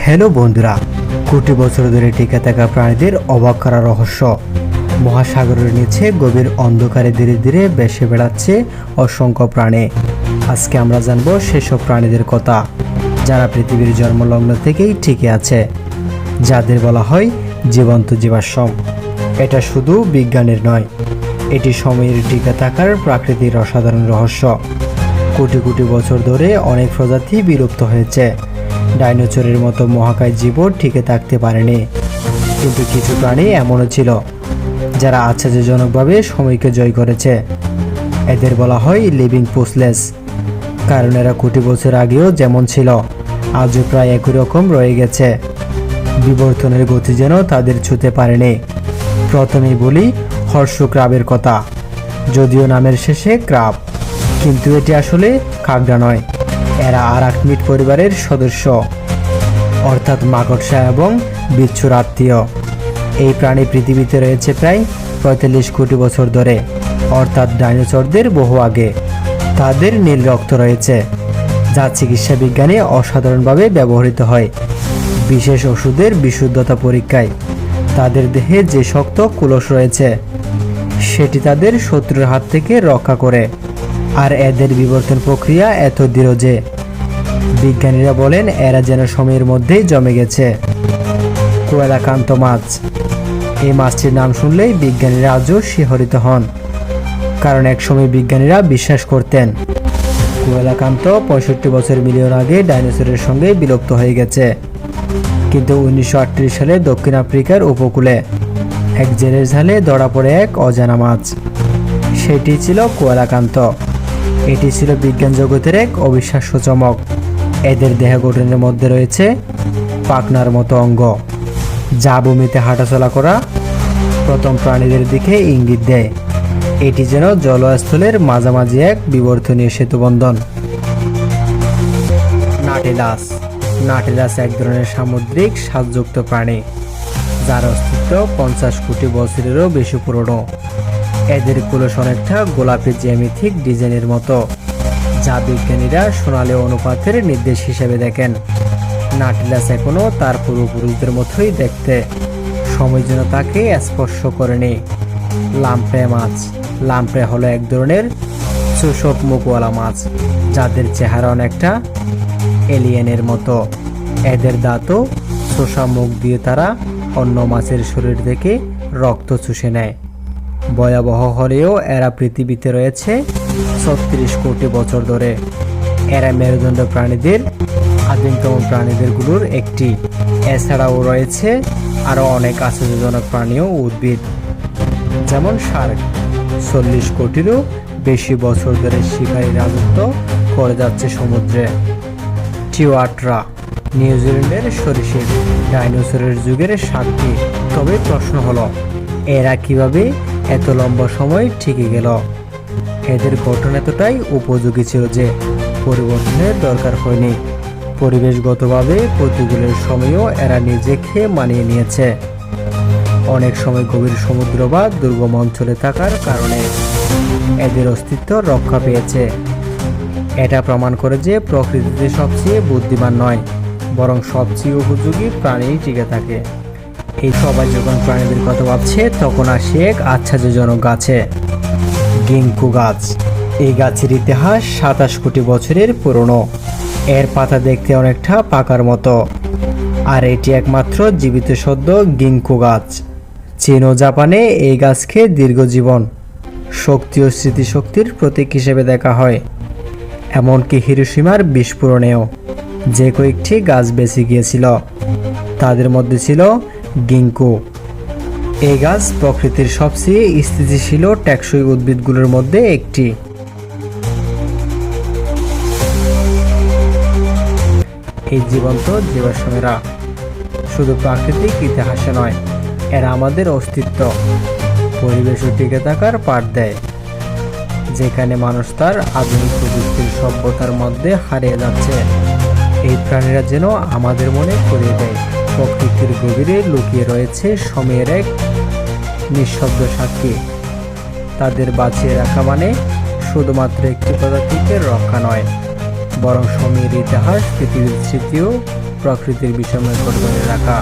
Hello বন্ধুরা, কোটি বছর ধরে টিকে থাকা প্রাণীদের অবাক করা রহস্য। মহাসাগরের নিচে গভীর অন্ধকারে ধীরে ধীরে ভেসে বেড়াচ্ছে অসংখ্য প্রাণী। আজকে আমরা জানবো সেসব প্রাণীদের কথা যারা পৃথিবীর জন্মলগ্ন থেকেই টিকে আছে, যাদের বলা হয় জীবন্ত জীবাশ্ম। এটা শুধু বিজ্ঞানের নয়, এটি সময়ের টিকে থাকার প্রাকৃতিক অসাধারণ রহস্য। কোটি কোটি বছর ধরে অনেক প্রজাতি বিলুপ্ত হয়েছে। ডাইনোসরের মতো মহাকাশ জীবও টিকে থাকতে পারেনি, কিন্তু কিছু প্রাণী এমনও ছিল যারা আশ্চর্যজনকভাবে সময়কে জয় করেছে। এদের বলা হয় লিভিং ফুসলেস, কারণ এরা কোটি বছর আগেও যেমন ছিল আজও প্রায় একই রকম রয়ে গেছে। বিবর্তনের গতি যেন তাদের ছুঁতে পারেনি। প্রথমেই বলি হর্ষ ক্রাবের কথা। যদিও নামের শেষে ক্রাব, কিন্তু এটি আসলে কাঁকড়া নয়, এরা আরাকনিড পরিবারের সদস্য, অর্থাৎ মাকড়সা এবং বিচ্ছুর আত্মীয়। এই প্রাণী পৃথিবীতে রয়েছে প্রায় ৪৫ কোটি বছর ধরে, অর্থাৎ ডাইনোসরদের বহু আগে। তাদের নীল রক্ত রয়েছে, যা চিকিৎসা বিজ্ঞানে অসাধারণভাবে ব্যবহৃত হয়, বিশেষ ওষুধের বিশুদ্ধতা পরীক্ষায়। তাদের দেহে যে শক্ত কুলস রয়েছে সেটি তাদের শত্রুর হাত থেকে রক্ষা করে। আর এদের বিবর্তন প্রক্রিয়া এত দৃঢ় যে বিজ্ঞানীরা বলেন এরা যেন সময়ের মধ্যেই জমে গেছে। কোয়েলাকান্ত মাছ। এই মাছটির নাম শুনলেই বিজ্ঞানীরা আজও শিহরিত হন, কারণ একসময় বিজ্ঞানীরা বিশ্বাস করতেন কোয়েলাকান্ত ৬৫ বছর মিলিয়ন আগে ডাইনোসরের সঙ্গে বিলুপ্ত হয়ে গেছে। কিন্তু ১৯৩৮ সালে দক্ষিণ আফ্রিকার উপকূলে এক জেলের জালে ধরা পড়ে এক অজানা মাছ। সেটি ছিল কোয়েলাকান্ত। এটি ছিল বিজ্ঞান জগতের এক অবিশ্বাস্য চমক। এদের দেহ গঠনের মধ্যে রয়েছে পাখনার মতো অঙ্গ, যা ভূমিতে হাঁটাচলা করা প্রথম প্রাণীদের দিকে ইঙ্গিত দেয়। এটি যেন জলস্থলের মাঝামাঝি এক বিবর্তনীয় সেতুবন্ধন। নাটিলাস। নাটিলাস এক ধরনের সামুদ্রিক শ্বাসযুক্ত প্রাণী, যার অস্তিত্ব ৫০ কোটি বছরেরও বেশি পুরনো। এদের কুলস অনেকটা গোলাপি জ্যামিতিক ডিজাইনের মতো, যা বিজ্ঞানীরা সোনালী অনুপাতের নির্দেশ হিসেবে দেখেন। নাটিলাস এখনও তার পূর্বপুরুষদের মতোই দেখতে, সময় যেন তাকে স্পর্শ করেনি। লাম্প্রে মাছ। লাম্প্রে হলো এক ধরনের চোষক মুখওয়ালা মাছ, যাদের চেহারা অনেকটা এলিয়েনের মতো। এদের দাঁতও চোষা মুখ দিয়ে তারা অন্য মাছের শরীর থেকে রক্ত চুষে নেয়। ভয়াবহ হলেও এরা পৃথিবীতে রয়েছে ৩৬ কোটি বছর ধরে। এরা মেরুদণ্ড প্রাণীদের আদিমতম প্রাণীদেরগুলোর একটি। এছাড়াও রয়েছে আরও অনেক আশ্চর্যজনক প্রাণী ও উদ্ভিদ, যেমন শার্ক। ৪০ কোটিরও বেশি বছর ধরে শিকারী রাজত্ব করে যাচ্ছে সমুদ্রে। টিওয়াট্রা নিউজিল্যান্ডের সরীসৃপ, ডাইনোসরের যুগের সাক্ষী। তবে প্রশ্ন হলো, এরা কিভাবে এত লম্বা সময় টিকে গেল? এদের গঠন এতটাই উপযোগী ছিল যে পরিবর্তনের দরকার হয়নি। পরিবেশগতভাবে প্রতিকূলের সময়ও এরা নিজেকে মানিয়ে নিয়েছে, অনেক সময় গভীর সমুদ্র বা দুর্গম অঞ্চলে থাকার কারণে এদের অস্তিত্ব রক্ষা পেয়েছে। এটা প্রমাণ করে যে প্রকৃতিতে সবচেয়ে বুদ্ধিমান নয়, বরং সবচেয়ে উপযোগী প্রাণী টিকে থাকে। এই সবাই যখন প্রাণীদের কথা ভাবছে, তখন আসে এক আশ্চর্যজনক গাছে, গিঙ্কু গাছ। এই গাছের ইতিহাস ২৭ কোটি বছরের পুরনো। এর পাতা দেখতে অনেকটা পাকার মতো, আর এটি একমাত্র জীবিত সদ্য গিঙ্কু গাছ। চীন ও জাপানে এই গাছকে দীর্ঘজীবন, শক্তি ও স্মৃতিশক্তির প্রতীক হিসেবে দেখা হয়। এমনকি হিরোশিমার বিস্ফোরণেও যে কয়েকটি গাছ বেঁচে গিয়েছিল, তাদের মধ্যে ছিল গিঙ্কু। এই গাছ প্রকৃতির সবচেয়ে স্থিতিশীল ও টেকসই উদ্ভিদগুলোর মধ্যে একটি। এই জীবন্ত জীবাশ্মেরা শুধু প্রাকৃতিক ইতিহাসে নয়, এরা আমাদের অস্তিত্ব, পরিবেশ ও টিকে থাকার পাঠ দেয়। যেখানে মানুষ তার আধুনিক প্রযুক্তির সভ্যতার মধ্যে হারিয়ে যাচ্ছে, এই প্রাণীরা যেন আমাদের মনে করিয়ে দেয় প্রকৃতির গভীরে লুকিয়ে রয়েছে সময়ের এক নিঃশব্দ সাক্ষী। তাদের বাঁচিয়ে রাখা মানে শুধুমাত্র একটি প্রজাতিকে রক্ষা নয়, বরং সময়ের ইতিহাস, পৃথিবীর স্মৃতিও প্রকৃতির বিষয়ময় করে ধরে রাখা।